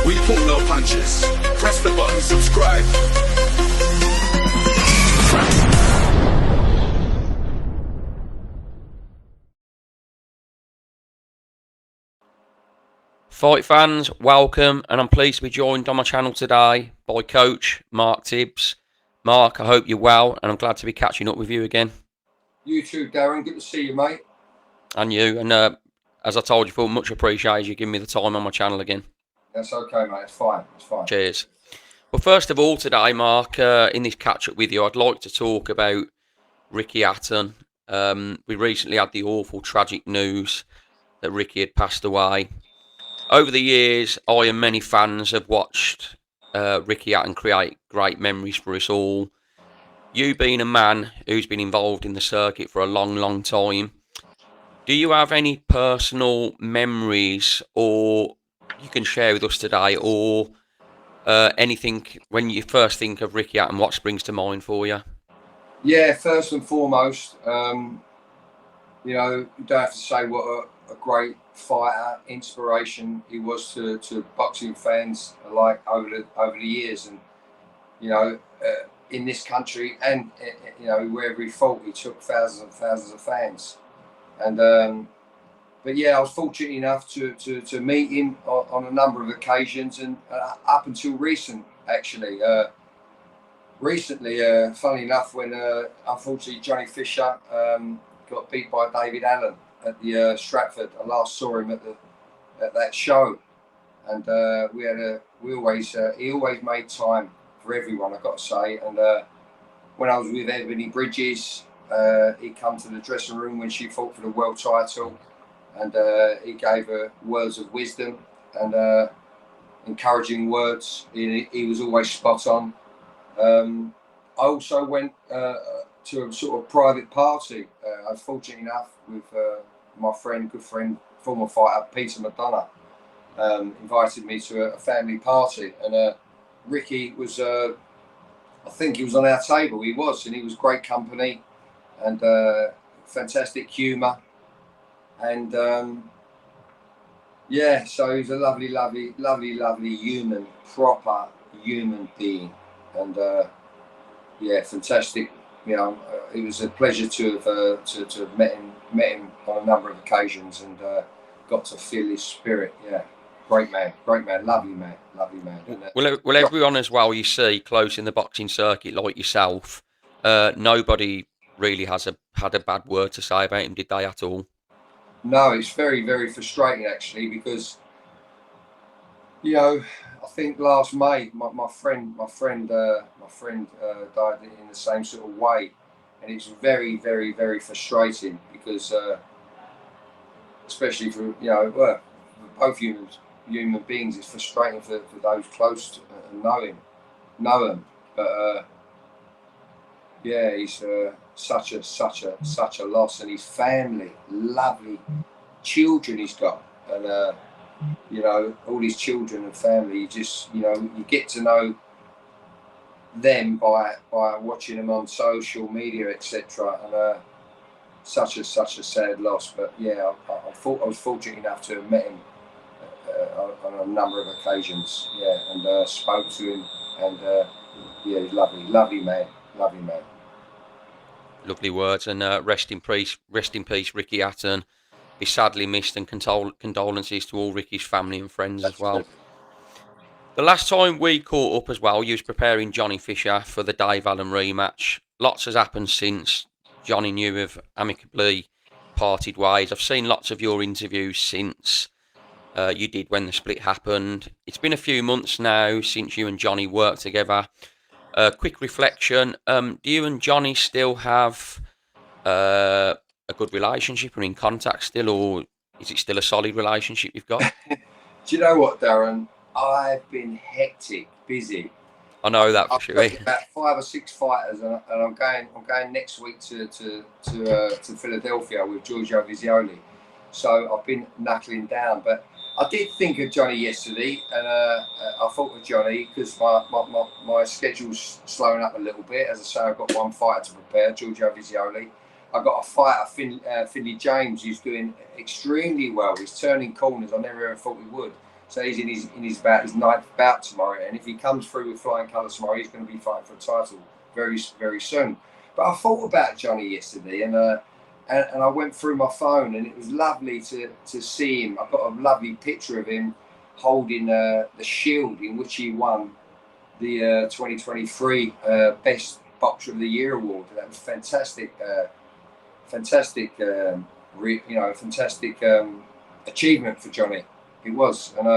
We pull no punches. Press the button, subscribe. Fight fans, welcome, and I'm pleased to be joined on my channel today by Coach Mark Tibbs. Mark, I hope you're well, and I'm glad to be catching up with you again. You too, Darren. Good to see you, mate. And you, and as I told you before, much appreciated you giving me the time on my channel again. That's okay, mate. It's fine. It's fine. Cheers. Well, first of all today, Mark, in this catch-up with you, I'd like to talk about Ricky Hatton. We recently had the awful, tragic news that Ricky had passed away. Over the years, I and many fans have watched Ricky Hatton create great memories for us all. You being a man who's been involved in the circuit for a long, long time, do you have any personal memories or you can share with us today, or anything when you first think of Ricky Hatton, what springs to mind for you? Yeah, first and foremost, you don't have to say what a great fighter, inspiration he was to boxing fans alike over the years, and in this country and wherever he fought, he took thousands and thousands of fans. And but yeah, I was fortunate enough to meet him on a number of occasions, and up until recently, funny enough, when unfortunately Johnny Fisher got beat by David Allen at the Stratford. I last saw him at that show, and he always made time for everyone, I got to say. And when I was with Ebony Bridges, he come to the dressing room when she fought for the world title, and he gave her words of wisdom and encouraging words. He was always spot on. I also went to a sort of private party. I was fortunate enough with my good friend, former fighter Peter McDonough, invited me to a family party, and Ricky was, I think he was on our table. He was great company, and fantastic humour, and yeah, so he's a lovely human, proper human being, and yeah, fantastic. It was a pleasure to have met him on a number of occasions, and got to feel his spirit. Yeah, great man, lovely man. And, well, everyone as well, you see, close in the boxing circuit like yourself, nobody really had a bad word to say about him, did they, at all? No, it's very, very frustrating actually, because I think last May my friend died in the same sort of way, and it's very, very, very frustrating because especially for both human beings, it's frustrating for those close to know him. But yeah, he's such a loss, and his family, lovely children he's got, and all his children and family. You get to know them by watching them on social media, etc. And such a sad loss. But yeah, I was fortunate enough to have met him on a number of occasions. Yeah, and spoke to him, and yeah, he's lovely man. Lovely words, and rest in peace, Ricky Hatton. He's sadly missed, and condolences to all Ricky's family and friends as well. The last time we caught up as well, you was preparing Johnny Fisher for the Dave Allen rematch. Lots has happened since. Johnny and you have amicably parted ways. I've seen lots of your interviews since you did when the split happened. It's been a few months now since you and Johnny worked together. Quick reflection, do you and Johnny still have a good relationship, or in contact still, or is it still a solid relationship you've got? Do you know what, Darren? I've been hectic, busy. I know that for sure. I've got about 5 or 6 fighters, and I'm going next week to Philadelphia with Giorgio Visioli. So I've been knuckling down, but I did think of Johnny yesterday, and I thought of Johnny because my schedule's slowing up a little bit. As I say, I've got one fighter to prepare, Giorgio Visioli. I've got a fighter, Finley James, who's doing extremely well. He's turning corners I never ever thought he would. So he's in his ninth bout tomorrow, and if he comes through with flying colours tomorrow, he's going to be fighting for a title very, very soon. But I thought about Johnny yesterday, and I went through my phone, and it was lovely to see him. I got a lovely picture of him holding the shield in which he won the 2023 Best Boxer of the Year award. That was fantastic, fantastic achievement for Johnny. It was, and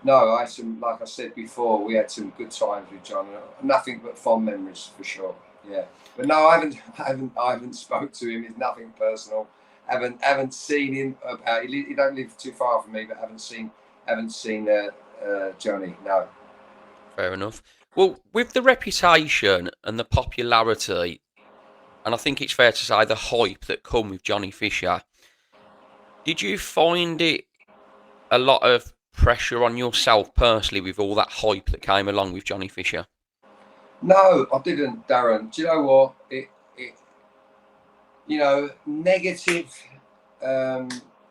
no, I had some, like I said before, we had some good times with John. Nothing but fond memories for sure. Yeah, but no, I haven't spoke to him. It's nothing personal. Haven't seen him about. He don't live too far from me, but haven't seen Johnny. No. Fair enough. Well, with the reputation and the popularity, and I think it's fair to say the hype that come with Johnny Fisher, did you find it a lot of pressure on yourself personally with all that hype that came along with Johnny Fisher? No, I didn't, Darren. Do you know what?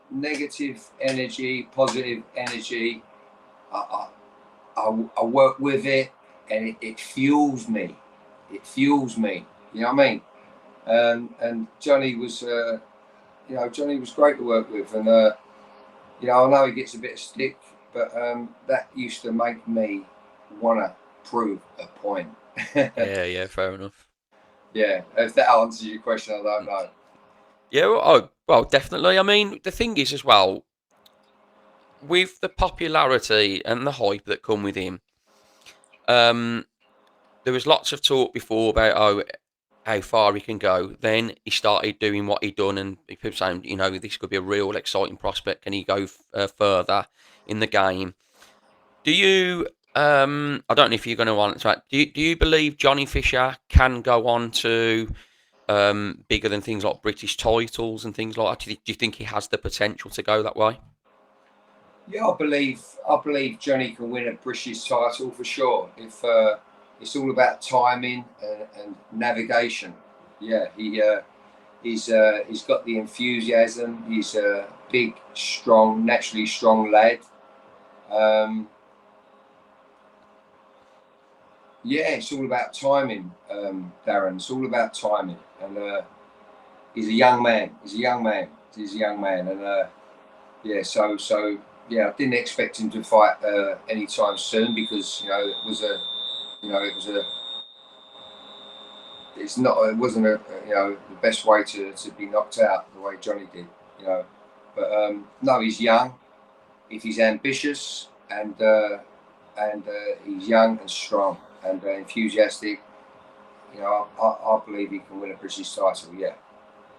Negative energy, positive energy. I work with it, and it fuels me. It fuels me. You know what I mean? And Johnny was, Johnny was great to work with, and I know he gets a bit of stick, but that used to make me wanna prove a point. Yeah, fair enough. Yeah, if that answers your question, I don't know. Yeah, well, definitely. I mean, the thing is as well, with the popularity and the hype that come with him, there was lots of talk before about how far he can go. Then he started doing what he done, and people saying, this could be a real exciting prospect. Can he go further in the game? Do you? I don't know if you're going to answer that. Do you believe Johnny Fisher can go on to bigger than things like British titles and things like that? Do you think he has the potential to go that way? Yeah, I believe Johnny can win a British title for sure. If it's all about timing and navigation. Yeah, he's got the enthusiasm. He's a big, strong, naturally strong lad. Yeah, it's all about timing, Darren. It's all about timing, and he's a young man. And yeah, I didn't expect him to fight anytime soon because it wasn't the best way to be knocked out the way Johnny did, But no, he's young. If he's ambitious and he's young and strong and enthusiastic, I believe he can win a British title. Yeah.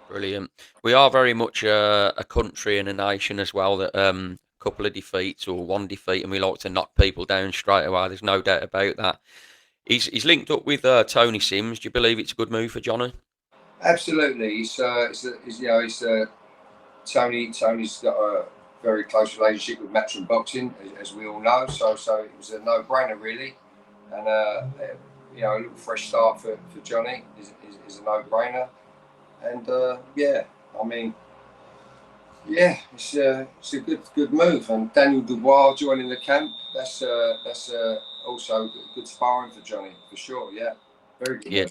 Brilliant. We are very much a country and a nation as well that couple of defeats or one defeat, and we like to knock people down straight away. There's no doubt about that. He's linked up with Tony Sims. Do you believe it's a good move for Johnny? Absolutely. Tony's got a very close relationship with Matchroom Boxing, as we all know. So it was a no-brainer really, and a little fresh start for Johnny is a no-brainer. And it's a good move. And Daniel Dubois joining the camp. That's also good sparring for Johnny for sure. Yeah, very good. Yeah,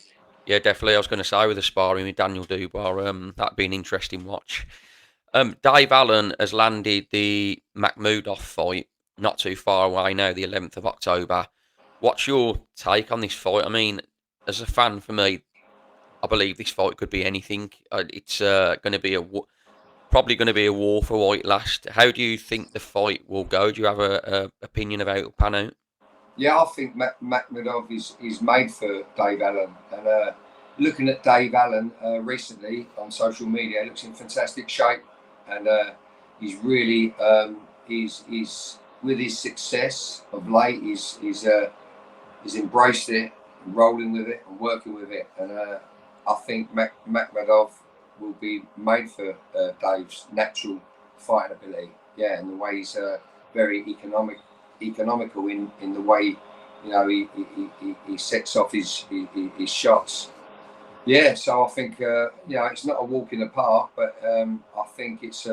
yeah, definitely. I was going to say with the sparring with Daniel Dubois, that'd be an interesting watch. Dave Allen has landed the Makhmudov fight not too far away now, the 11th of October. What's your take on this fight? I mean, as a fan, for me, I believe this fight could be anything. It's going to be probably going to be a war for White last. How do you think the fight will go? Do you have a opinion about it will pan out? Yeah, I think Makhmudov is made for Dave Allen. And looking at Dave Allen recently on social media, he looks in fantastic shape. And he's really, he's with his success of late, he's embraced it, rolling with it and working with it. And I think Makhmudov will be made for Dave's natural fighting ability. Yeah, and the way he's very economical in the way he sets off his shots. Yeah, so I think it's not a walk in the park, but I think it's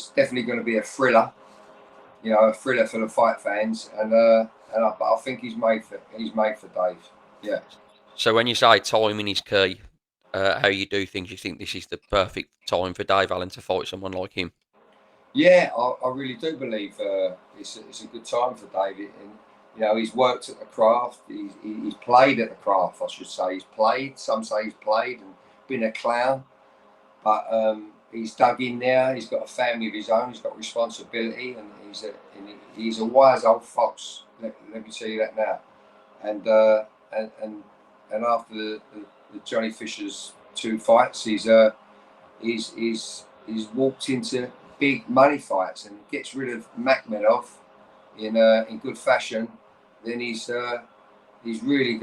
definitely going to be a thriller. a thriller for the fight fans, but I think he's made for Dave. Yeah. So when you say timing is key, how you do things, you think this is the perfect time for Dave Allen to fight someone like him? Yeah, I really do believe it's a good time for David. And he's worked at the craft. He's played at the craft, I should say. He's played. Some say he's played and been a clown, but he's dug in there. He's got a family of his own. He's got responsibility, and he's a wise old fox. Let me tell you that now. And after the Johnny Fisher's 2 fights, he's walked into big money fights and gets rid of Makhmedov in good fashion. Then he's really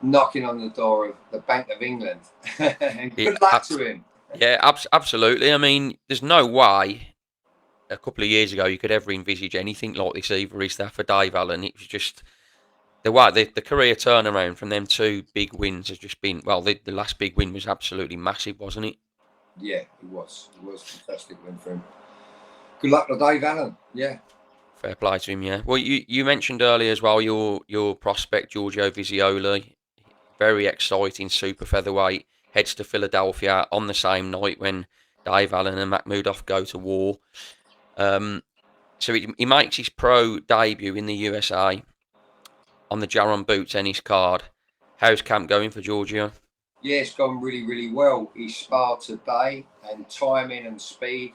knocking on the door of the Bank of England. And good luck to him. Yeah, absolutely. I mean, there's no way a couple of years ago you could ever envisage anything like this either, is there, for Dave Allen? It was just the career turnaround from them 2 big wins has just been, well, the last big win was absolutely massive, wasn't it? Yeah, it was. It was a fantastic win for him. Good luck to Dave Allen. Yeah. Fair play to him, yeah. Well, you mentioned earlier as well your prospect, Giorgio Visioli. Very exciting super featherweight. Heads to Philadelphia on the same night when Dave Allen and Makhmedov go to war. So he makes his pro debut in the USA on the Jaron Boots tennis card. How's camp going for Giorgio? Yeah, it's gone really, really well. He sparred today, and timing and speed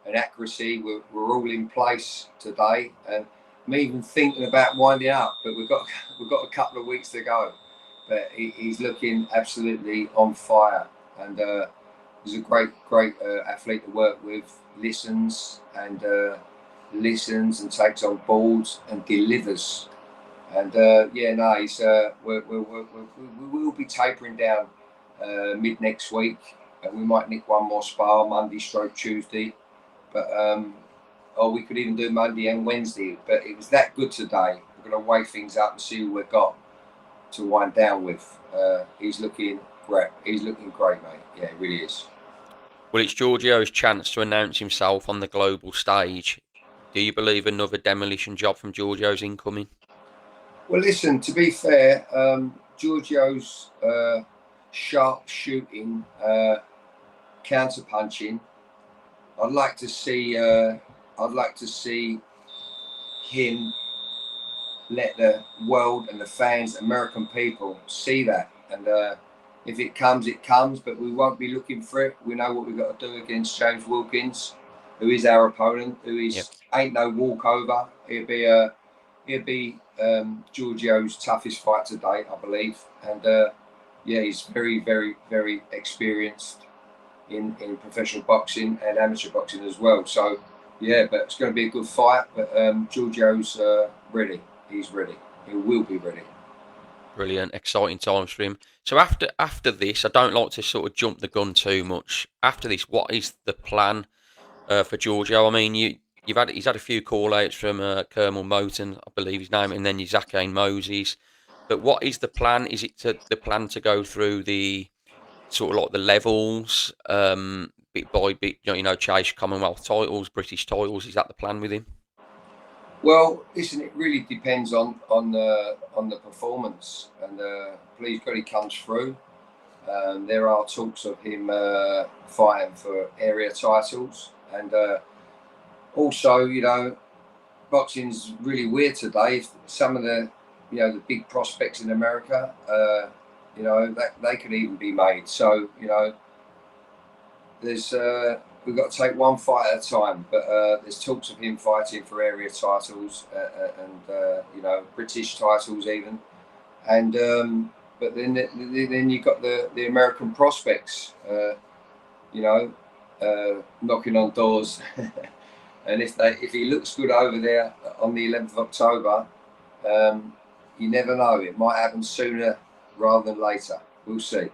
and accuracy were all in place today. And I'm even thinking about winding up, but we've got a couple of weeks to go. But he's looking absolutely on fire, and he's a great athlete to work with. Listens and takes on boards and delivers. And he's we will be tapering down mid next week, and we might nick one more spar Monday/Tuesday, but we could even do Monday and Wednesday. But it was that good today. We're going to weigh things up and see what we've got to wind down with. He's looking great. He's looking great, mate. Yeah, it really is. Well, it's Giorgio's chance to announce himself on the global stage. Do you believe another demolition job from Giorgio's incoming? Well, listen, to be fair, Giorgio's sharp shooting, counter punching, I'd like to see him let the world and the fans, American people, see that. And if it comes, it comes, but we won't be looking for it. We know what we've got to do against James Wilkins, who is our opponent, ain't no walkover. He'll be Giorgio's toughest fight to date, I believe. And he's very, very, very experienced in professional boxing and amateur boxing as well. So, yeah, but it's going to be a good fight. But Giorgio's ready. He's ready. He will be ready. Brilliant, exciting times for him. So after this, I don't like to sort of jump the gun too much. After this, what is the plan for Giorgio? I mean, he's had a few call outs from Kermel Moten, I believe his name, and then Zachary Moses. But what is the plan? Is it the plan to go through the sort of like the levels, bit by bit, chase Commonwealth titles, British titles? Is that the plan with him? Well, listen, it really depends on the performance, and please God he comes through. There are talks of him fighting for area titles, and also, boxing's really weird today. Some of the big prospects in America, that they could even be made. So there's we've got to take one fight at a time. But there's talks of him fighting for area titles and British titles even. And but then you got the American prospects, knocking on doors. And if he looks good over there on the 11th of October, you never know. It might happen sooner rather than later. We'll see.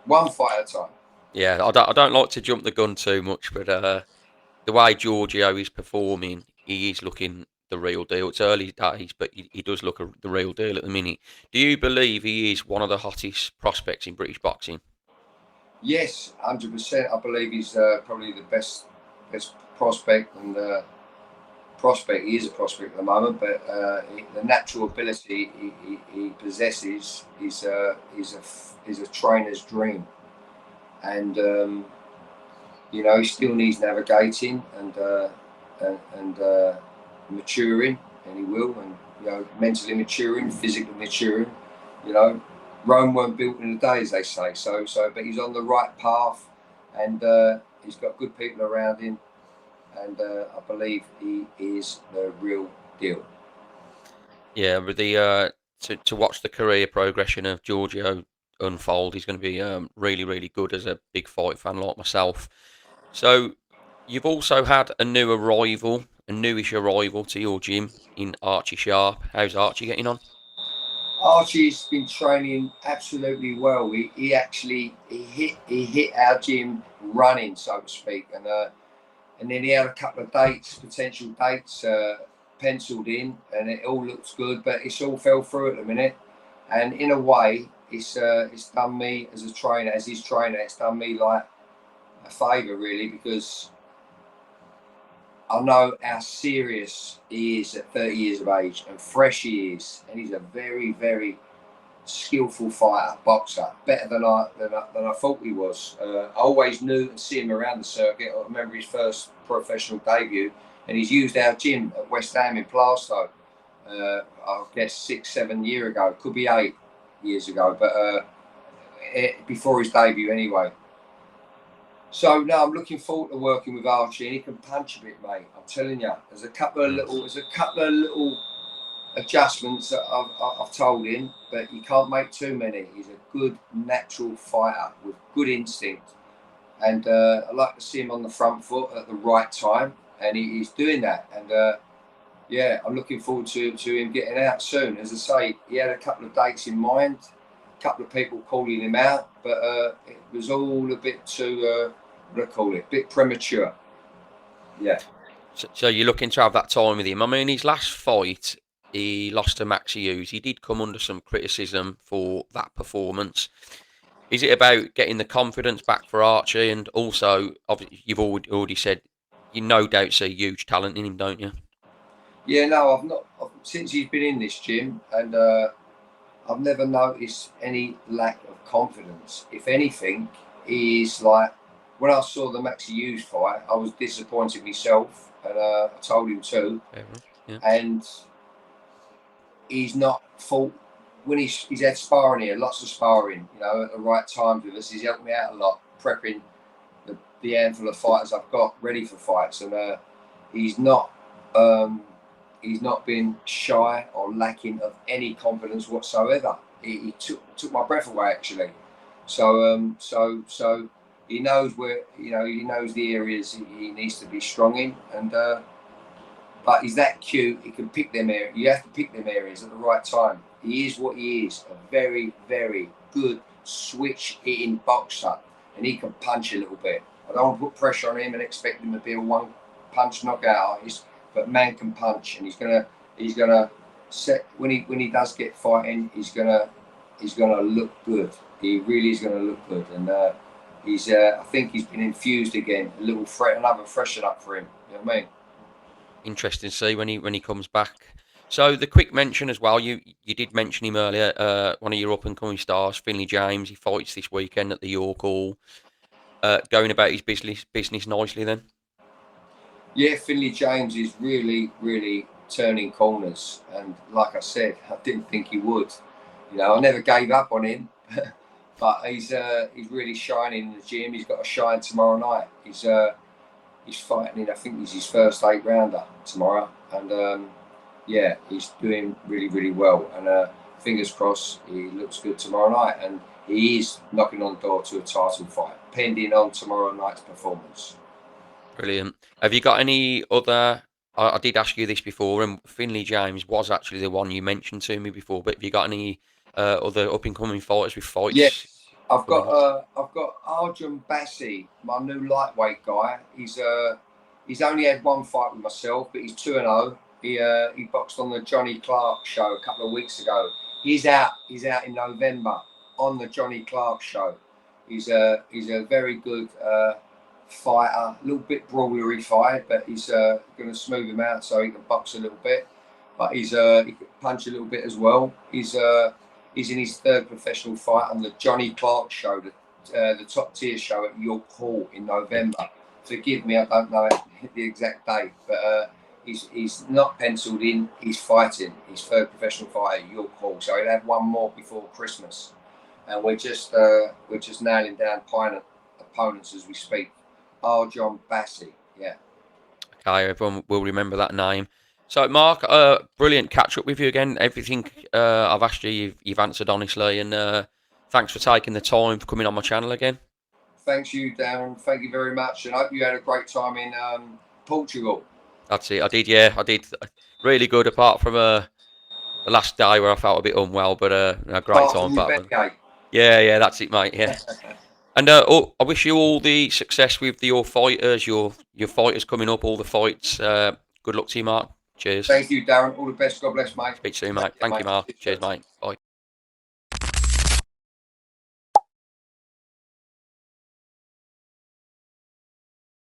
One fight at a time. Yeah, I don't like to jump the gun too much, but the way Giorgio is performing, he is looking the real deal. It's early days, but he does look the real deal at the minute. Do you believe he is one of the hottest prospects in British boxing? Yes, 100%. I believe he's probably the best prospect, and prospect. He is a prospect at the moment, but the natural ability he possesses is a trainer's dream, and he still needs navigating and maturing, and he will, and mentally maturing, physically maturing. Rome weren't built in a day, as they say. So, but he's on the right path, and he's got good people around him, and I believe he is the real deal. Yeah, with the to watch the career progression of Giorgio unfold, he's going to be really, really good as a big fight fan like myself. So, you've also had a newish arrival to your gym in Archie Sharp. How's Archie getting on? Archie's been training absolutely well. He hit our gym running, so to speak, and then he had a couple of potential dates penciled in, and it all looks good, but it's all fell through at the minute. And in a way, it's done me as his trainer, it's done me like a favour really, because I know how serious he is at 30 years of age and fresh he is, and he's a very, very skillful fighter, boxer, better than I thought he was. I always knew and see him around the circuit. I remember his first professional debut, and he's used our gym at West Ham in Plaistow. I guess 6-7 years ago, could be 8 years ago, but before his debut anyway. So now I'm looking forward to working with Archie, and he can punch a bit, mate. I'm telling you, there's a couple of little adjustments that I've told him, but you can't make too many. He's a good natural fighter with good instinct, and I like to see him on the front foot at the right time, and he's doing that. And I'm looking forward to him getting out soon. As I say, he had a couple of dates in mind, a couple of people calling him out, but it was all a bit too, bit premature. Yeah. So you're looking to have that time with him. I mean, his last fight, he lost to Maxi Hughes. He did come under some criticism for that performance. Is it about getting the confidence back for Archie? And also, obviously, you've already said you no doubt see huge talent in him, don't you? Yeah, no, since he's been in this gym, and I've never noticed any lack of confidence. If anything, he's like, when I saw the Maxi Hughes fight, I was disappointed myself, and I told him too. Yeah. And he's not fought when he's had sparring here, lots of sparring, at the right times with us. He's helped me out a lot, prepping the handful of fighters I've got ready for fights, and he's not been shy or lacking of any confidence whatsoever. He took my breath away, actually. So he knows where, he knows the areas he needs to be strong in, and but he's that cute. He can pick them areas. You have to pick them areas at the right time. He is what he is, a very, very good switch hitting boxer, and he can punch a little bit. I don't want to put pressure on him and expect him to be a one punch knockout artist, but man can punch, and he's gonna set when he does get fighting. He's gonna look good. He really is gonna look good, and I think he's been infused again. A little another freshen up for him. You know what I mean? Interesting to see when he comes back. So the quick mention as well, you did mention him earlier, one of your up and coming stars, Finley James. He fights this weekend at the York Hall. Going about his business nicely then. Yeah, Finley James is really, really turning corners, and like I said, I didn't think he would. I never gave up on him, but he's really shining in the gym. He's got a shine tomorrow night. He's fighting in, I think he's his first 8-rounder tomorrow, and he's doing really, really well. And fingers crossed, he looks good tomorrow night, and he is knocking on the door to a title fight, pending on tomorrow night's performance. Brilliant. Have you got any other? I did ask you this before, and Finley James was actually the one you mentioned to me before. But have you got any other up and coming fighters with fights? Yes, I've got Arjun Bassi, my new lightweight guy. He's only had one fight with myself, but he's 2-0. He boxed on the Johnny Clark show a couple of weeks ago. He's out in November on the Johnny Clark show. He's a very good fighter, a little bit brawlery fight, but he's going to smooth him out so he can box a little bit. But he can punch a little bit as well. He's in his 3rd professional fight on the Johnny Clark show, the top tier show at York Hall in November. Forgive me, I don't know the exact date, but he's not penciled in. He's fighting his 3rd professional fight at York Hall, so he'll have one more before Christmas. And we're just nailing down opponents as we speak. John Bassey, yeah. Okay, everyone will remember that name. So, Mark, brilliant catch up with you again. Everything I've asked you, you've answered honestly, and thanks for taking the time for coming on my channel again. Thanks you, Darren. Thank you very much, and I hope you had a great time in Portugal. That's it. I did, yeah. I did really good, apart from the last day where I felt a bit unwell, but a great time. Yeah, that's it, mate. Yeah. And I wish you all the success with your fighters, your fighters coming up, all the fights. Good luck to you, Mark. Cheers. Thank you, Darren. All the best. God bless, mate. Speak soon, mate. Thank you, Mark. Cheers, mate. Bye.